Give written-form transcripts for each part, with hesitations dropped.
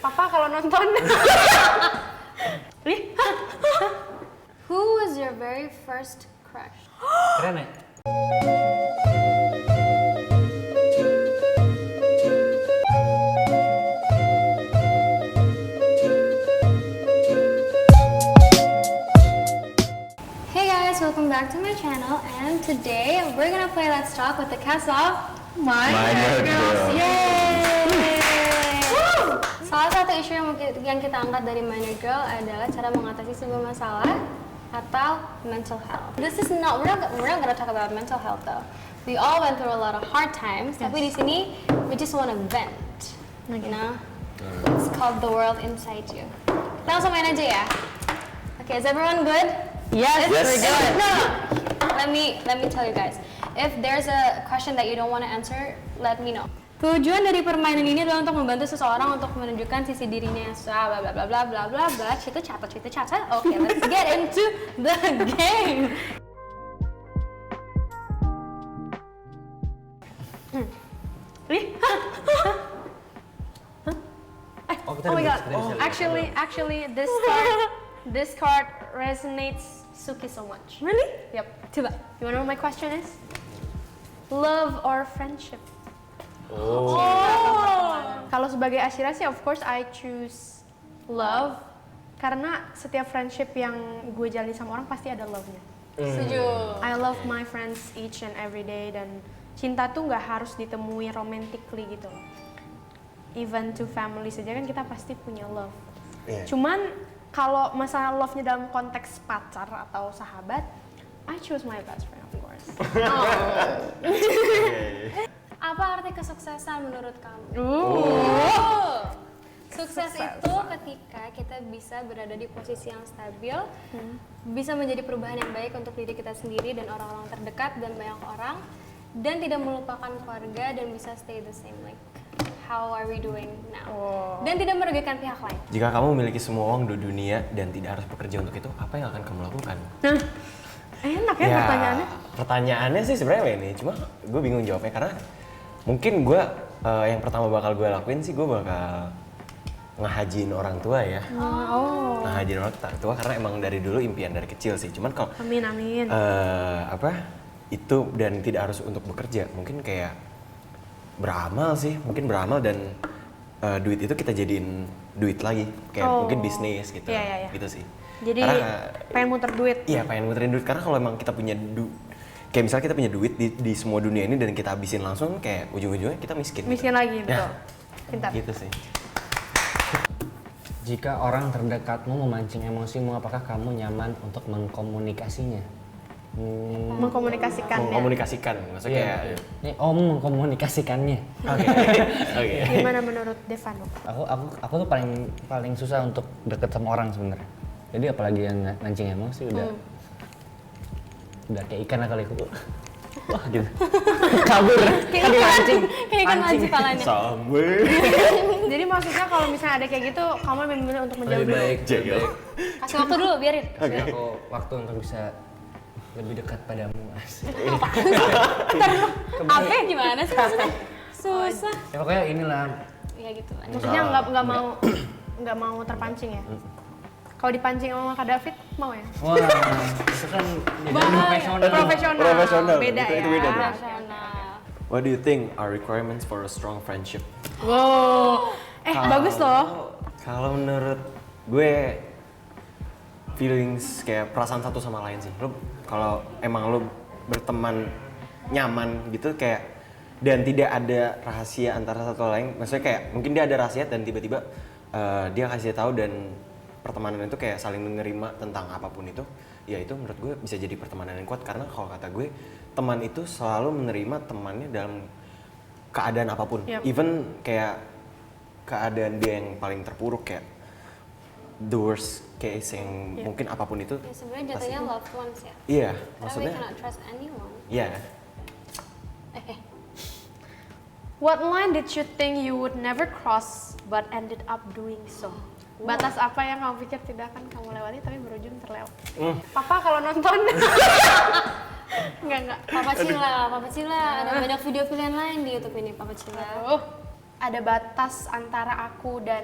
Papa kalau nonton. Who was your very first crush? Keren ya? Hey guys, welcome back to my channel, and today we're gonna play Let's Talk with the cast of Minor Girls. Yay! Salah satu isu yang kita angkat dari Minor Girl adalah cara mengatasi sebuah masalah atau mental health. We're not gonna talk about mental health though. We all went through a lot of hard times, tapi di sini we just wanna vent. You know, it's called the world inside you. Kita langsung main aja ya. Okay, is everyone good? Yes, Yes. we're good. No. Let me tell you guys. If there's a question that you don't want to answer, let me know. Tujuan dari permainan ini adalah untuk membantu seseorang untuk menunjukkan sisi dirinya yang bla bla bla bla bla bla bla. Cerita catat. Okay, let's get into the game. Oh my god. Actually, this card resonates Suki so much. Really? Yep. Coba. You wanna know what my question is? Love or friendship? Kalau sebagai Ashira sih, of course I choose love. Karena setiap friendship yang gue jalani sama orang pasti ada love-nya. Setuju. I love my friends each and every day, dan cinta tuh nggak harus ditemui romantically gitu loh. Even to family saja kan kita pasti punya love. Yeah. Cuman kalau masalah love-nya dalam konteks pacar atau sahabat, I choose my best friend of course. Apa arti kesuksesan menurut kamu? Sukses itu ketika kita bisa berada di posisi yang stabil, bisa menjadi perubahan yang baik untuk diri kita sendiri dan orang-orang terdekat dan banyak orang, dan tidak melupakan keluarga dan bisa stay the same like how are we doing now, dan tidak merugikan pihak lain. Jika kamu memiliki semua uang di dunia dan tidak harus bekerja untuk itu, apa yang akan kamu lakukan? Nah, enak ya pertanyaannya. Pertanyaannya sih sebenarnya ini, cuma gue bingung jawabnya karena mungkin gue yang pertama bakal gue lakuin sih gue bakal ngehajiin orang tua ya. Ngehajiin orang tua karena emang dari dulu impian dari kecil sih. Cuman kalau Amin. Itu dan tidak harus untuk bekerja, mungkin kayak beramal sih, mungkin beramal dan duit itu kita jadiin duit lagi, kayak mungkin bisnis gitu, gitu sih. Jadi pengen muter duit. Iya, pengen muterin duit karena kalau emang kita punya kayak misalnya kita punya duit di semua dunia ini dan kita habisin langsung, kayak ujung-ujungnya kita miskin. Miskin gitu. lagi, betul. Pintar. Gitu sih. Jika orang terdekatmu memancing emosimu, apakah kamu nyaman untuk mengkomunikasinya? Mengkomunikasikannya. Mengkomunikasikan, maksudnya kayak Ini mengkomunikasikannya. Oke. Gimana menurut Devano? Aku tuh paling susah untuk deket sama orang sebenarnya. Jadi apalagi yang mancing emosi udah kayak ikan lah kali aku. Wah gitu. Kabur. Kan dipancing. Kayak ikan mancing palanya. Somewhere. Jadi maksudnya kalau misalnya ada kayak gitu, kamu lebih memilih untuk menjauh dulu. Jaga. Kasih waktu dulu, biarin. Kasih aku waktu untuk bisa lebih dekat padamu. Asik. Apa gimana sih maksudnya? Susah. Ya pokoknya inilah. Ya gitu lah. Maksudnya nggak mau terpancing ya? Kalau dipancing sama Kak David, mau ya? Wah, itu kan jadi Profesional. Beda Itu ya. beda. Rasional. What do you think are requirements for a strong friendship? Wow. Bagus loh. Kalau menurut gue feelings kayak perasaan satu sama lain sih. Kalau emang lo berteman nyaman gitu kayak dan tidak ada rahasia antara satu lain, maksudnya kayak mungkin dia ada rahasia dan tiba-tiba dia kasih tahu dan pertemanan itu kayak saling menerima tentang apapun itu, ya itu menurut gue bisa jadi pertemanan yang kuat karena kalau kata gue teman itu selalu menerima temannya dalam keadaan apapun, even kayak keadaan dia yang paling terpuruk kayak the worst case yang mungkin apapun itu. Ya sebenarnya jatuhnya loved ones ya. Iya, Karena we maksudnya. cannot trust anyone. Iya. What line did you think you would never cross but ended up doing so? Batas apa yang kamu pikir tidak akan kamu lewati tapi berujung terlewat? Papa kalau nonton. Enggak. Papa Cila, ada banyak video pilihan lain di YouTube ini, Papa Cila. Ada batas antara aku dan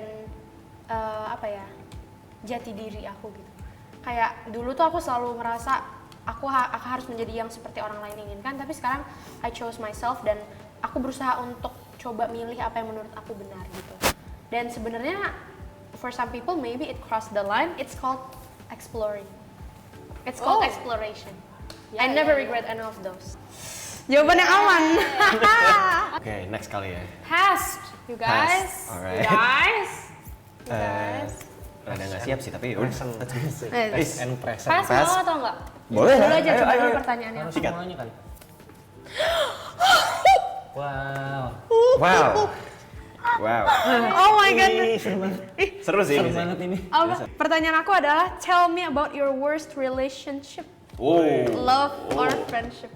apa ya, jati diri aku gitu. Kayak dulu tuh aku selalu ngerasa aku harus menjadi yang seperti orang lain inginkan, tapi sekarang I chose myself dan aku berusaha untuk coba milih apa yang menurut aku benar gitu. Dan sebenarnya for some people maybe it crossed the line. It's called exploring. It's called exploration. I never regret any of those. Jawaban yang aman. Oke, next kali ya. Has, you guys. Has, alright. You guys. You guys. Rada nggak siap sih, tapi udah. Pace and present. Pas Has. mau atau enggak? Boleh Dulu lah. aja Ayo, coba ayo, dulu ayo. pertanyaannya. Harus Sikat. semuanya kali. Wow. Wow. Wow. Oh my god. Seru sih Seru ini sih. banget ini. Pertanyaan aku adalah tell me about your worst relationship. Oh. Love or friendship.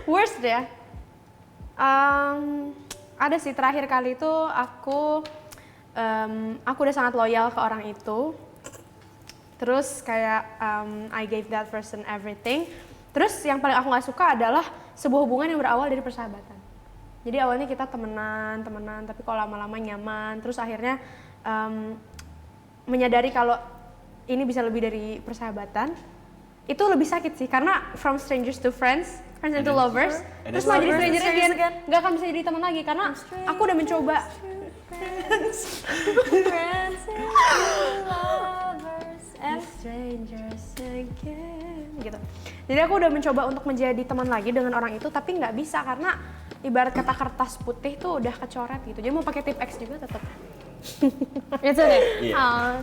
Worst ya. Ada sih terakhir kali itu aku udah sangat loyal ke orang itu. Terus kayak I gave that person everything. Terus yang paling aku nggak suka adalah sebuah hubungan yang berawal dari persahabatan. Jadi awalnya kita temenan, tapi kalau lama-lama nyaman. Terus akhirnya menyadari kalau ini bisa lebih dari persahabatan. Itu lebih sakit sih, karena from strangers to friends into lovers. Terus mau jadi stranger again, nggak akan bisa jadi teman lagi karena aku udah mencoba. Friends and lovers and Strangers again gitu. Jadi aku udah mencoba untuk menjadi teman lagi dengan orang itu, tapi nggak bisa karena ibarat kata kertas putih tuh udah kecoret gitu. Jadi mau pakai tip X juga tetap. It's okay. Iya.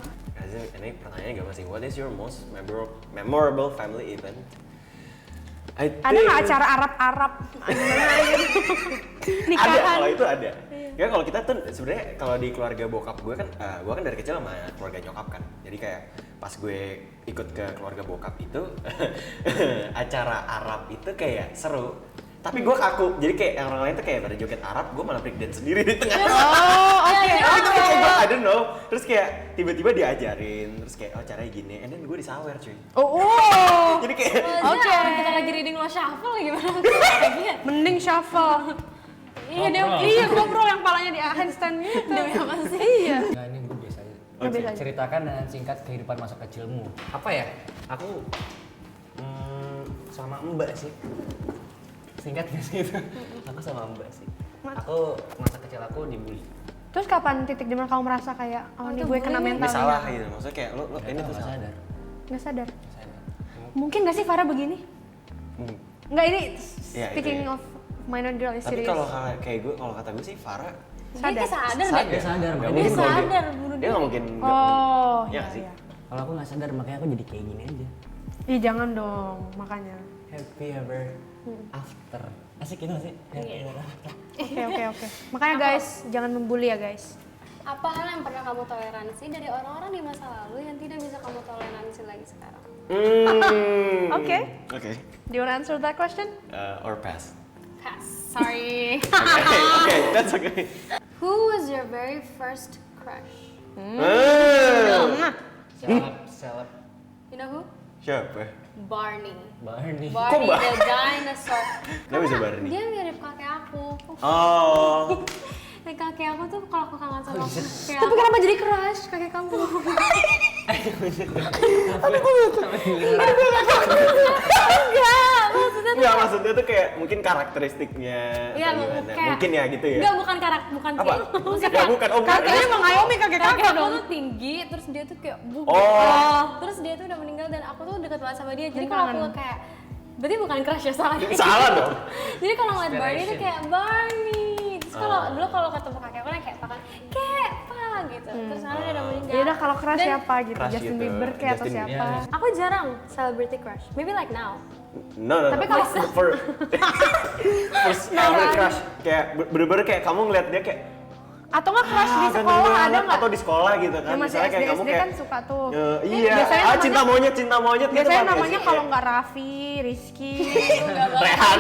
Ini pertanyaannya gak masih. What is your most memorable family event? Ada nggak acara Arab-Arab? Gimana gitu? Nikahan. Ada, kalau itu ada. Ya kalau kita tuh sebenarnya kalau di keluarga bokap gue kan dari kecil sama keluarga nyokap kan. Jadi kayak pas gue ikut ke keluarga bokap itu acara Arab itu kayak seru. Tapi gue kaku, jadi kayak yang orang lain tuh kayak pada joget Arab, gue malah break dance sendiri di tengah. Oh, oke. Itu kayak gue, I don't know. Terus kayak tiba-tiba diajarin, terus kayak oh caranya gini, and then gue disawer cuy. Oh. Jadi kayak Oke, orang kita lagi reading lo shuffle gimana? Kayak Mending shuffle. Iya, ngobrol yang palanya di handstand gitu. Demi apa sih? Iya. Nah ini gue biasa aja. Biasa aja. Ceritakan dengan singkat kehidupan masa kecilmu. Apa ya? Aku sama Mbak sih. Singkat gak sih itu? Aku sama Mbak sih. Aku masa kecil aku dibully. Terus kapan titik dimana kamu merasa kayak oh ini gue kena mental ini salah gitu. Maksudnya kayak lo ini tuh Nggak salah. sadar. Nggak sadar. Nggak sadar. Mungkin nggak sih Farah begini? Hmm. Nggak, ini Iya, speaking itu ya. of minor girl is Tapi serious. kalau kayak gue, kalau kata gue sih Farah Dia sadar deh. Dia sadar, Nggak makanya mungkin dia kalau sadar, bunuh dia nggak mungkin. Oh, Iya iya, nggak sih. iya. Kalau aku nggak sadar makanya aku jadi kayak gini aja. Ih, jangan dong, makanya. Happy ever after. Asik gitu nggak sih? Happy ever after. Oke. Makanya guys, jangan membuli ya guys. Apa hal yang pernah kamu toleransi dari orang-orang di masa lalu yang tidak bisa kamu toleransi lagi sekarang? Oke. Oke. Do you want to answer that question? Or pass. Pass. Sorry. Okay, that's okay. Who was your very first crush? Seleb. You know who? Siapa? Barney. Barney. Barney Bar- the dinosaur. Kenapa bisa Barney? Dia mirip kakek aku. Oh. Kayak kakek aku tuh kalau aku kangen sama aku. Tapi kenapa jadi crush kakek kamu? Enggak, maksudnya tuh kayak mungkin karakteristiknya Iya, atau gimana. kayak- Mungkin ya gitu ya. Enggak, bukan karakter, bukan Apa? kayak. Maksudnya Ya bukan, oh bukan. Kakeknya mengayomi kakek kakek kakak aku dong. tuh tinggi, terus dia tuh kayak Oh. terus dia tuh udah meninggal dan aku tuh deket banget sama dia. Jadi Jadi kalau kangen. aku kayak berarti bukan crush ya, salah. Salah dong. Jadi kalau ngeliat Barney tuh Inspiration. kayak Barney. Terus kalau dulu kalau ketemu kakek aku kayak pakai kayak apa gitu. Terus sekarang dia udah meninggal. Ya udah kalau crush Dan siapa gitu, Crush Justin gitu. Bieber kayak atau Justin siapa? Bieber. aku jarang celebrity crush. Maybe like now. No. Tapi kalau- for first ever crush kayak bener-bener kayak kamu ngeliat dia kayak Atau nggak crush di ganteng sekolah banget, ada nggak? atau di sekolah gitu kan. Yang masih Misalnya kayak SD kamu SD kayak kan suka tuh. iya, Biasanya namanya- cinta monyet gitu Biasanya kan, namanya sih? kalau nggak Raffi, Rizky, Rehan.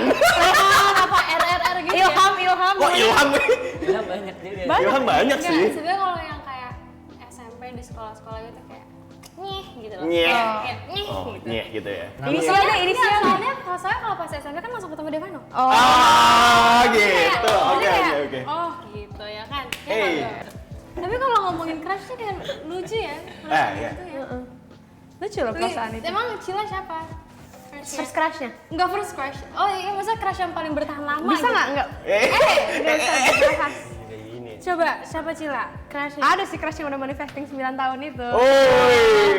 apa RRR gitu ya. Ilham. Oh, Ilham. Ya banyak juga. Banyak. Ilham banyak Enggak, sih. sebenarnya kalau yang kayak SMP di sekolah-sekolah gitu kayak nyeh gitu loh. Nyeh. Kayak nyeh Oh, gitu. nyeh gitu ya. Inisialnya, Iya, soalnya kalau saya kalau pas SMP kan langsung ketemu Devano. Oh. Ah, Kayak- gitu. jadi Oke, kayak, oke. Oh, gitu ya kan. Ya Hey. nggak? Tapi kalau ngomongin crush tuh kayak lucu ya. Iya. Gitu ya. Lucu loh perasaan itu. Emang Cila siapa? Crush-nya? First crush-nya. Enggak first crush. Oh iya, masa crush yang paling bertahan lama? Bisa gitu? nggak? Nggak usah dibahas. Kayak gini. Coba siapa Cila? Crush-nya? Ada sih crush yang udah manifesting 9 tahun itu. Oi.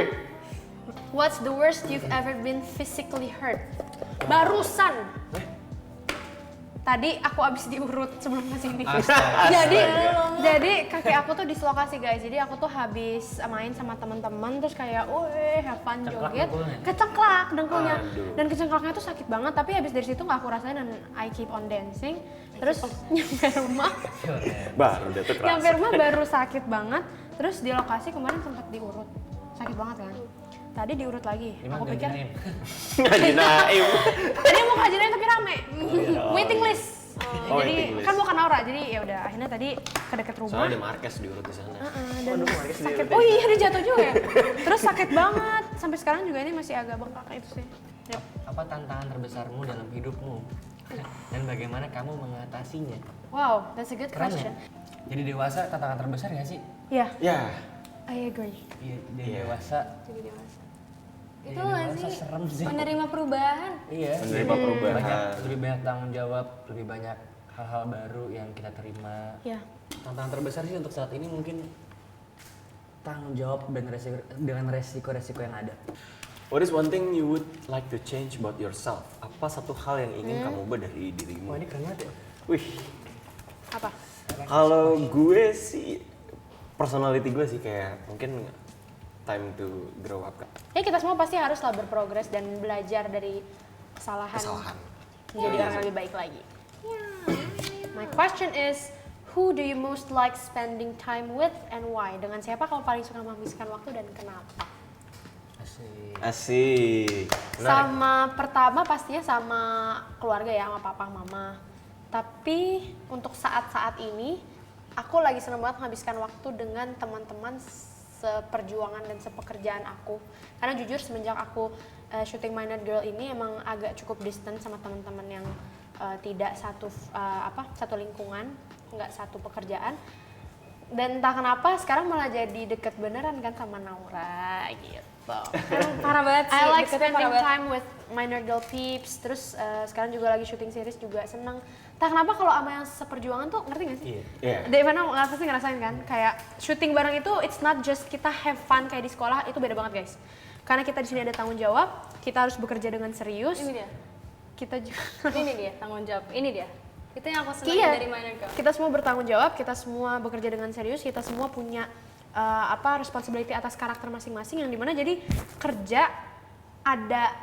What's the worst you've ever been physically hurt? Barusan. Tadi aku abis diurut sebelum kesini. Astaga. Jadi kaki aku tuh dislokasi guys. Jadi aku tuh habis main sama teman-teman terus kayak, have fun Cengklak joget, dengkulnya? kecengklak dengkulnya. Aduh. Dan kecengklaknya tuh sakit banget. Tapi habis dari situ nggak aku rasain dan I keep on dancing. Terus nyampe rumah, Baru udah tuh nyampe kerasa. rumah baru sakit banget. Terus di lokasi kemarin sempat diurut, sakit banget kan. Tadi diurut lagi. Gimana Aku pikir Naim? Ngaji Naim. tadi mau kajian tapi rame. Waiting list. Oh, Jadi waiting list. kan bukan Aura, jadi ya udah akhirnya tadi ke deket rumah. Soalnya ada Marquez diurut di sana. Dan sakit. Oh iya dia jatuh juga ya. Terus sakit banget. Sampai sekarang juga ini masih agak bengkak itu sih. Yap. Apa tantangan terbesarmu dalam hidupmu? Dan bagaimana kamu mengatasinya? Wow, that's a good Keren ya? question. Jadi dewasa tantangan terbesar nggak sih? Ya, Ya. I agree. Iya, jadi Iya. dewasa. Jadi dewasa. Jadi Itu nggak dewasa sih? serem sih. Menerima perubahan. Iya. Menerima perubahan. Lebih banyak tanggung jawab, lebih banyak hal-hal baru yang kita terima. Ya. Tantangan terbesar sih untuk saat ini mungkin tanggung jawab dan dengan resiko-resiko yang ada. What is one thing you would like to change about yourself? Apa satu hal yang ingin kamu ubah dari dirimu? Wah ini keren banget ya. Wih, Apa? kalau gue sih personality gue sih kayak mungkin time to grow up kan. Ya kita semua pasti haruslah berprogres dan belajar dari kesalahan. Kesalahan. Menjadi orang yang lebih baik lagi. My question is, who do you most like spending time with and why? Dengan siapa kamu paling suka menghabiskan waktu dan kenapa? Asik. Asik. Menarik. Sama pertama pastinya sama keluarga ya, sama papa mama. Tapi untuk saat-saat ini aku lagi seneng banget menghabiskan waktu dengan teman-teman seperjuangan dan sepekerjaan aku. Karena jujur semenjak aku syuting My Nerd Girl ini emang agak cukup distant sama teman-teman yang tidak satu lingkungan, nggak satu pekerjaan. Dan entah kenapa sekarang malah jadi deket beneran kan sama Naura gitu. Parah banget sih. I like deketnya parah spending banget. time with my nerd girl peeps. Terus sekarang juga lagi syuting series juga seneng. Entah kenapa kalau sama yang seperjuangan tuh ngerti gak sih? Iya. Iya. Devana nggak pasti ngerasain kan? Kayak syuting bareng itu it's not just kita have fun kayak di sekolah, itu beda banget guys. Karena kita di sini ada tanggung jawab, kita harus bekerja dengan serius. Ini dia. Kita juga Ini dia tanggung jawab. Ini dia. Itu yang aku senang Iya, dari Minor Girl. kita semua bertanggung jawab, kita semua bekerja dengan serius, kita semua punya responsibility atas karakter masing-masing yang dimana jadi kerja ada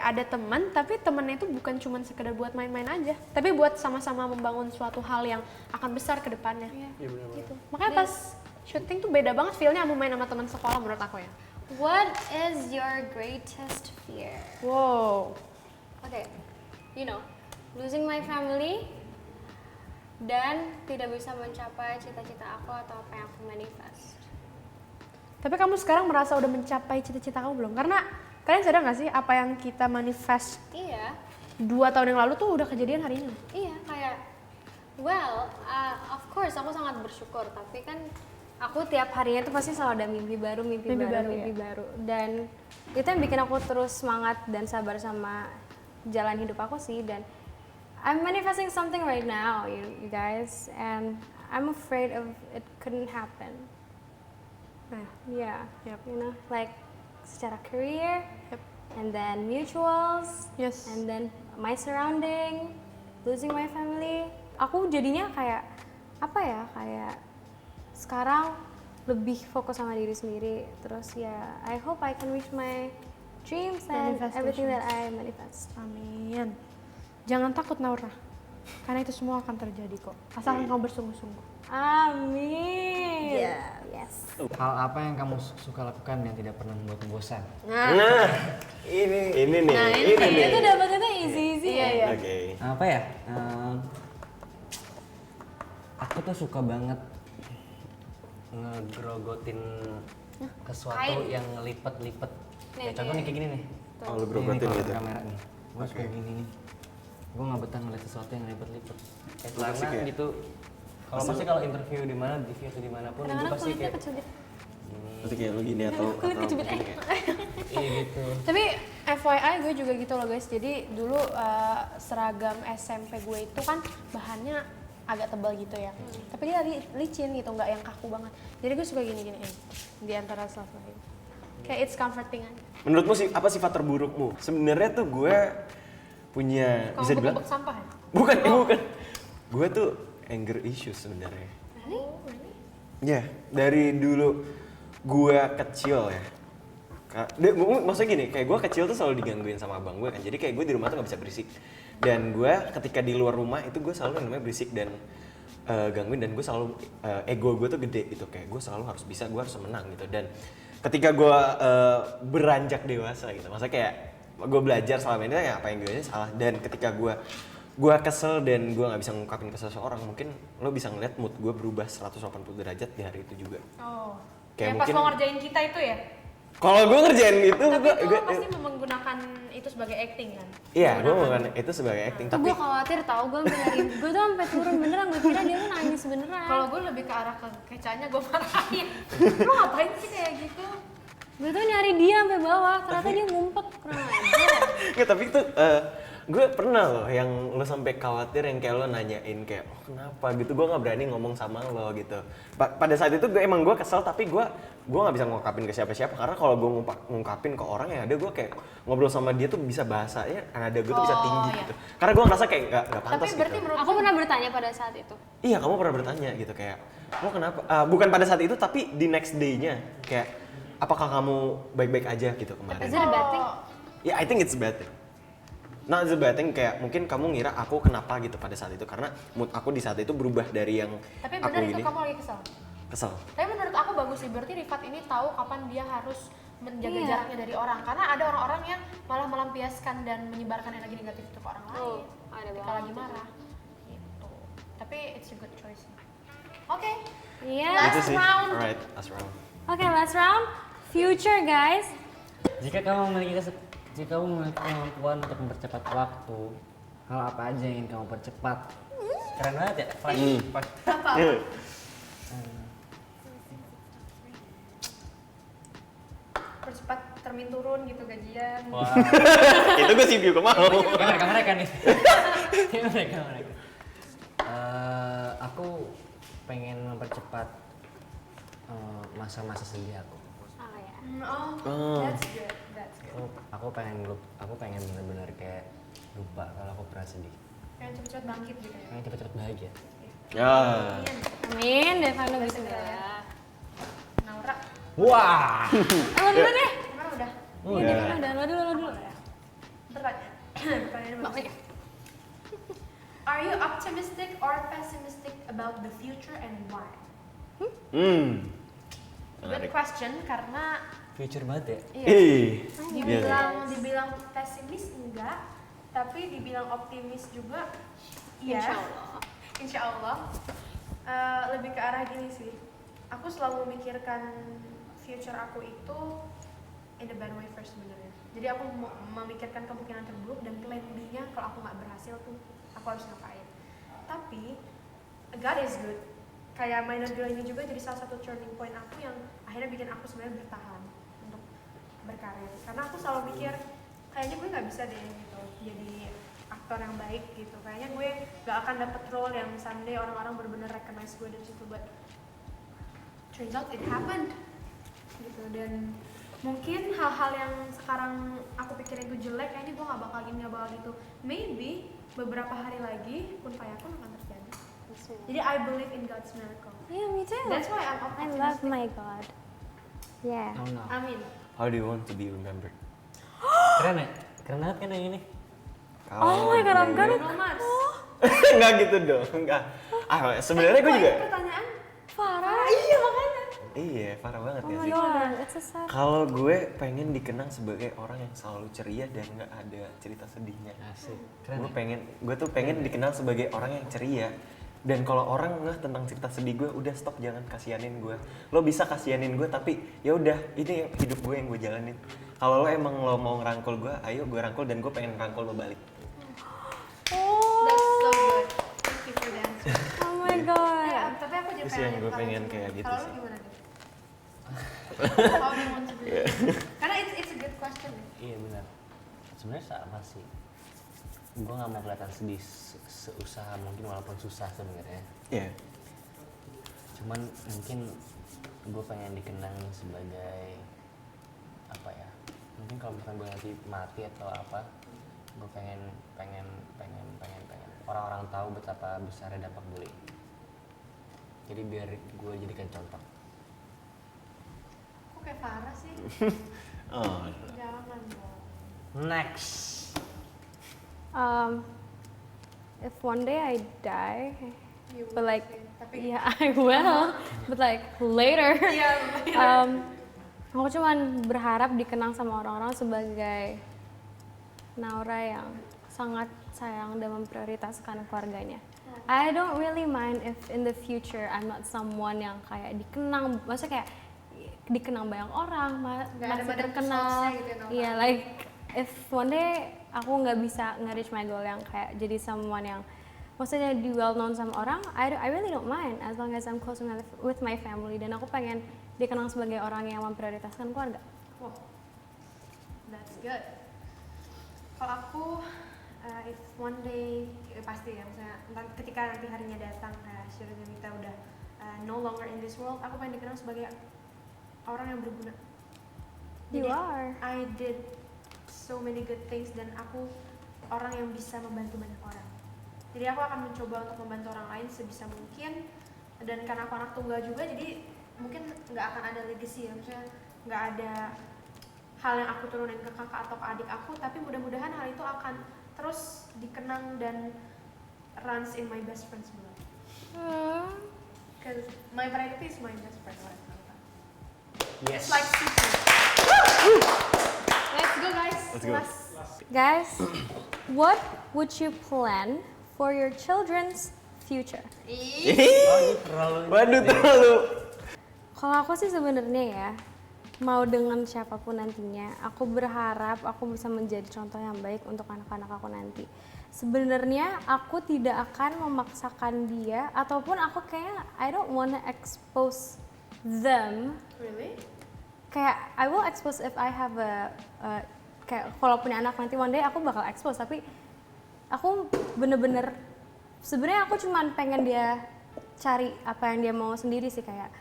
ada teman, tapi temannya itu bukan cuma sekedar buat main-main aja, tapi buat sama-sama membangun suatu hal yang akan besar ke depannya. Gitu. Makanya pas syuting tuh beda banget feel-nya sama main sama teman sekolah menurut aku ya. What is your greatest fear? Wow. Okay, losing my family dan tidak bisa mencapai cita-cita aku atau apa yang aku manifest. Tapi kamu sekarang merasa udah mencapai cita-cita kamu belum? Karena kalian sadar gak sih apa yang kita manifest Iya, 2 tahun yang lalu tuh udah kejadian hari ini? iya kayak, of course aku sangat bersyukur, tapi kan aku tiap harinya tuh pasti selalu ada mimpi baru, mimpi baru. Dan itu yang bikin aku terus semangat dan sabar sama jalan hidup aku sih. Dan I'm manifesting something right now, you guys, and I'm afraid of it couldn't happen. Nah, Yeah, Yep. like secara career, and then mutuals, yes. and then my surrounding, losing my family. Aku jadinya kayak kayak sekarang lebih fokus sama diri sendiri. Terus ya, I hope I can reach my dreams and everything that I manifest. Amin. Jangan takut Naura, karena itu semua akan terjadi kok. Asalkan kamu bersungguh-sungguh. Amin. Yes. Hal apa yang kamu suka lakukan yang tidak pernah membuat bosan? Nah, ini nih. Itu dapetnya easy. Iya. Oke. Apa ya? Aku tuh suka banget ngegrogotin sesuatu Kain. yang ngelipet-lipet. Nih, Ya, contoh nih kayak gini nih. Oh, lu Ini grogotin kalau gitu. kamera nih. Gue suka Oke. gini nih. Gue nggak betah ngeliat sesuatu yang lipet-lipet. Klasik Karena ya? gitu Kalau pasti kalau interview di mana, di view atau dimanapun, gue Kadang-kadang pasti kulitnya kayak kecubit. Berarti kayak lu gini atau Kulit kecubit mungkin kayak- iya gitu. Tapi FYI gue juga gitu loh guys. Jadi dulu seragam SMP gue itu kan bahannya agak tebal gitu ya. Tapi dia licin gitu, nggak yang kaku banget. Jadi gue suka gini-giniin di antara self lain. Kayak it's comforting aja. Menurutmu sih apa sifat terburukmu? Sebenarnya tuh gue punya bisa Kalau dibilang bebek sampah ya? bukan. Gue tuh anger issues sebenarnya. Ya, dari dulu gue kecil ya. Maksudnya gini, kayak gue kecil tuh selalu digangguin sama abang gue kan. Jadi kayak gue di rumah tuh gak bisa berisik. Dan gue ketika di luar rumah itu gue selalu yang namanya berisik dan gangguin. Dan gue selalu, ego gue tuh gede gitu. Kayak gue selalu harus bisa, gue harus menang gitu. Dan ketika gue beranjak dewasa gitu. Maksudnya kayak gue belajar selama ini kayak apa yang gue ini salah. Dan ketika gue kesel dan gue nggak bisa ngungkapin ke seseorang, mungkin lo bisa ngeliat mood gue berubah 180 derajat di hari itu juga. Oh. Kayak Kayak pas mungkin- lo ngerjain kita itu ya? Kalau gue ngerjain gitu, Tapi gue itu lo pasti menggunakan itu sebagai acting kan? iya, gue menggunakan itu sebagai acting. Tuh Tapi gue khawatir tau, gue tuh sampai turun beneran, gue kira dia tuh nangis beneran. Kalau gue lebih ke arah kecanya gue marahin. Lo ngapain sih kayak gitu? Gue tuh nyari dia sampai bawah, ternyata dia ngumpet, kurang ajar. nggak, tapi itu gue pernah loh yang lo sampai khawatir yang kayak lo nanyain kayak oh kenapa gitu, gue nggak berani ngomong sama lo gitu. Pada saat itu gue emang gue kesel, tapi gue nggak bisa ngungkapin ke siapa-siapa karena kalau gue ngungkapin ke orang yang ada gue kayak ngobrol sama dia tuh bisa bahasanya ada gue tuh bisa Oh, tinggi iya. gitu. Karena gue ngerasa kayak nggak pantas Tapi berarti gitu. menurut Aku pernah bertanya pada saat itu. Iya, kamu pernah bertanya gitu kayak lo kenapa? Bukan pada saat itu tapi di next day-nya kayak apakah kamu baik-baik aja gitu kemarin? Is it a bad thing? Ya, I think it's bad thing. Not the bad thing, kayak mungkin kamu ngira aku kenapa gitu pada saat itu karena mood aku di saat itu berubah dari yang Tapi aku benar itu gini kamu lagi kesel. kesel. Tapi menurut aku bagus sih, berarti Rifat ini tahu kapan dia harus menjaga Iya. jaraknya dari orang. Karena ada orang-orang yang malah melampiaskan dan menyebarkan energi negatif itu ke orang lain. Oh, ada ketika banget lagi itu. marah. Gitu. Tapi it's a good choice. Oke. Iya. Last Itu sih. round. Alright, last round. Oke, last round. Future guys. Jika kamu memiliki kemampuan untuk mempercepat waktu, hal apa aja yang ingin kamu percepat? Keren banget ya? Flash. Iya. Percepat termin turun gitu gajian. Wah, Itu gue sih juga mau. mereka nih. mereka. Aku pengen mempercepat masa-masa sedih aku. Oh ya. Oh. That's good. That's good. Aku pengen benar-benar kayak lupa kalau aku pernah sedih. Pengen cepet-cepet bangkit gitu ya. Pengen cepet-cepet bahagia. Ya. Amin, Devano bisa ya. Naura. Wah. Lo dulu deh. Gimana udah? Iya, Devano udah. Lo dulu. Bertanya. Pertanyaan bagus. Are you optimistic or pessimistic about the future and why? Good Menarik. question karena Future banget ya? iya, dibilang pesimis enggak, tapi dibilang optimis juga iya. Insya Allah. Insya Allah. Lebih ke arah gini sih. Aku selalu memikirkan future aku itu in the bad way first sebenarnya. Jadi aku memikirkan kemungkinan terburuk dan plan B-nya kalau aku nggak berhasil tuh aku harus ngapain. Tapi God is good. Kayak minor girl ini juga jadi salah satu turning point aku yang akhirnya bikin aku sebenarnya bertahan untuk berkarir. Karena aku selalu mikir kayaknya gue nggak bisa deh gitu jadi aktor yang baik gitu. Kayaknya gue nggak akan dapet role yang someday orang-orang benar-benar recognize gue dari situ. But turns out it happened gitu. Dan mungkin hal-hal yang sekarang aku pikirin itu jelek, kayaknya gue nggak bakal gini, nggak bakal gitu. Maybe beberapa hari lagi kun fayakun akan terjadi. Jadi I believe in God's miracle. Yeah, me too. That's why I'm I optimistic. love my God. Yeah. Oh no. Amin. How do you want to be remembered? Keren ya? Keren banget kan yang ini? Oh my God, I'm gonna Bruno Mars. Enggak gitu dong, enggak. Sebenarnya gue juga. Pertanyaan? Farah. Iya makanya. Iya, parah banget Oh ya my sih. God, it's a sad. Kalau gue pengen dikenang sebagai orang yang selalu ceria dan nggak ada cerita sedihnya. Asik. Keren ya? Gue tuh pengen dikenal sebagai orang yang ceria. Dan kalau orang ngeh tentang cerita sedih gue, udah stop, jangan kasihanin gue. Lo bisa kasihanin gue, tapi ya udah, ini hidup gue yang gue jalanin. Kalau lo emang lo mau ngerangkul gue, ayo gue rangkul dan gue pengen ngerangkul lo balik. That's so good. Thank you for the answer. Oh my God. your Itu sih yang parents- gue pengen parents kayak gimana? gitu Kalau lu sih. gimana nih? How do you want to do it? Karena it's a good question. Iya benar. Sebenarnya sama sih. Gue nggak mau kelihatan sedih seusaha mungkin walaupun susah sebenarnya. Iya. Cuman mungkin gue pengen dikenang sebagai apa ya? Mungkin kalau misalkan gue nanti mati atau apa, gue pengen orang-orang tahu betapa besarnya dampak bullying. Jadi biar gue jadikan contoh. Kok kayak Farah sih? Oh. Jangan dong. Next. If one day I die, You but will like, say. Tapi yeah, I will, but like later. iya, Aku cuman berharap dikenang sama orang-orang sebagai Naura yang sangat sayang dan memprioritaskan keluarganya. I don't really mind if in the future I'm not someone yang kayak dikenang, maksudnya kayak dikenang banyak orang, Nggak ada masih badan terkenal. sosnya gitu ya, Naura. Iya, like if one day aku nggak bisa nge-reach my goal yang kayak jadi someone yang maksudnya di well known sama orang, I really don't mind as long as I'm close with my family, dan aku pengen dikenang sebagai orang yang memprioritaskan keluarga. Wow, that's good. Kalau aku, if one day, pasti ya, misalnya ketika nanti harinya datang, akhirnya kita udah no longer in this world, aku pengen dikenang sebagai orang yang berguna. You Jadi, are. I did so many good things dan aku orang yang bisa membantu banyak orang. Jadi aku akan mencoba untuk membantu orang lain sebisa mungkin, dan karena aku anak tunggal juga, jadi mungkin nggak akan ada legacy ya, maksudnya nggak ada hal yang aku turunin ke kakak atau ke adik aku, tapi mudah-mudahan hal itu akan terus dikenang dan runs in my best friend's blood. Cause my priority is my best friend. Yes. It's like secret. Let's go guys. Let's go. Guys, what would you plan for your children's future? Waduh, terlalu. Kalau aku sih sebenarnya ya, mau dengan siapapun nantinya, aku berharap aku bisa menjadi contoh yang baik untuk anak-anak aku nanti. Sebenarnya aku tidak akan memaksakan dia, ataupun aku kayak I don't wanna expose them. Really? Kayak I will expose if I have kayak kalau punya anak nanti one day aku bakal expose, tapi aku bener-bener sebenarnya aku cuman pengen dia cari apa yang dia mau sendiri sih, kayak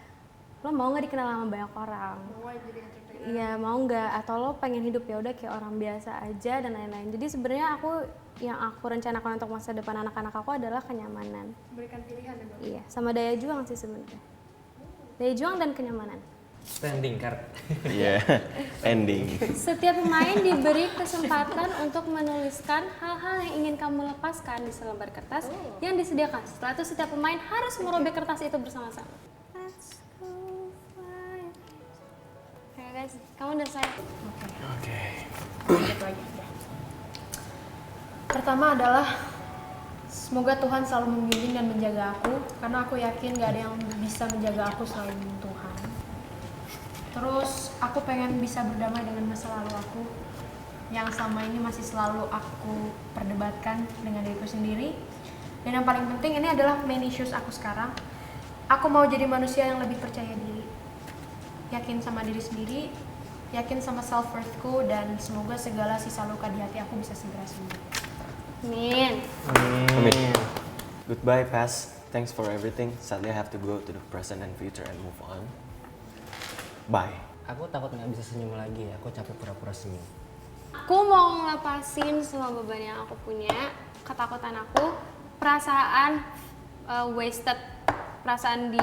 lo mau nggak dikenal sama banyak orang, Mau jadi entertainer? iya mau nggak, atau lo pengen hidup ya udah kayak orang biasa aja dan lain-lain. Jadi sebenarnya yang aku rencanakan untuk masa depan anak-anak aku adalah kenyamanan. Berikan pilihan ya dong. Iya, sama daya juang sih sebenarnya. Daya juang dan kenyamanan. Standing card. Iya, ending. Setiap pemain diberi kesempatan untuk menuliskan hal-hal yang ingin kamu lepaskan di selembar kertas yang disediakan. Setelah itu setiap pemain harus merobek kertas itu bersama-sama. Let's go fly. Oke guys, kamu udah selesai? Oke. Lanjut lagi. Pertama adalah semoga Tuhan selalu membimbing dan menjaga aku, karena aku yakin gak ada yang bisa menjaga aku selain Tuhan. Terus aku pengen bisa berdamai dengan masa lalu aku yang selama ini masih selalu aku perdebatkan dengan diriku sendiri. Dan yang paling penting ini adalah main issues aku sekarang. Aku mau jadi manusia yang lebih percaya diri, yakin sama diri sendiri, yakin sama self-worthku, dan semoga segala sisa luka di hati aku bisa segera sembuh. Amin. Amin. Goodbye, past. Thanks for everything. Sadly, I have to go to the present and future and move on. Bye. Aku takut nggak bisa senyum lagi ya. Aku capek pura-pura senyum. Aku mau ngelepasin semua beban yang aku punya, ketakutan aku, perasaan wasted, perasaan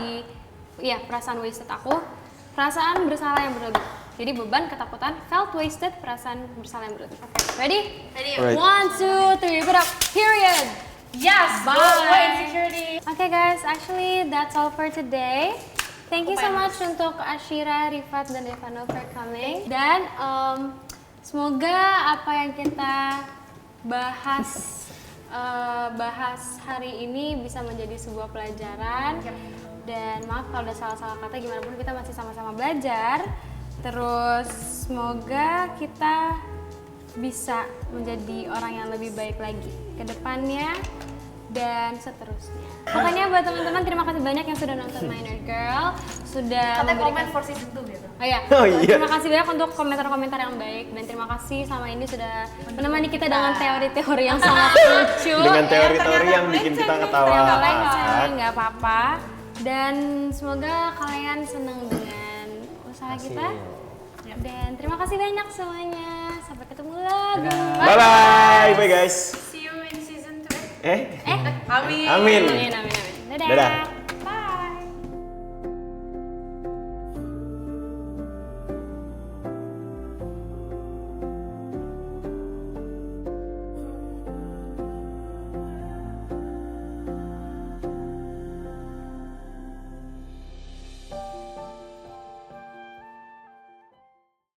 wasted aku, perasaan bersalah yang berlebih. Jadi beban, ketakutan, felt wasted, perasaan bersalah yang berlebih. Ready? Ready? Alright. 1, 2, 3, put up. Period. Yes! Bye. Go away, insecurity! Okay guys, actually that's all for today. Thank you so much untuk Ashira, Rifat, dan Devano for coming. Dan semoga apa yang kita bahas hari ini bisa menjadi sebuah pelajaran. Dan maaf kalau ada salah-salah kata, gimana pun kita masih sama-sama belajar. Terus semoga kita bisa menjadi orang yang lebih baik lagi ke depannya. dan seterusnya. Pokoknya buat teman-teman terima kasih banyak yang sudah nonton Minor Girl, sudah Katanya memberikan komen for season 2 gitu. Oh iya. Oh iya. Terima kasih banyak untuk komentar-komentar yang baik dan terima kasih sama ini sudah menemani kita dengan teori-teori yang sangat lucu. Dengan teori-teori yang bikin kita ketawa. Kalian nggak apa-apa dan semoga kalian senang dengan usaha kita. Dan terima kasih banyak semuanya. Sampai ketemu lagi. Bye bye, bye guys. See you in season 2. Eh, Amin. amin. Amin. Dadah. Dadah.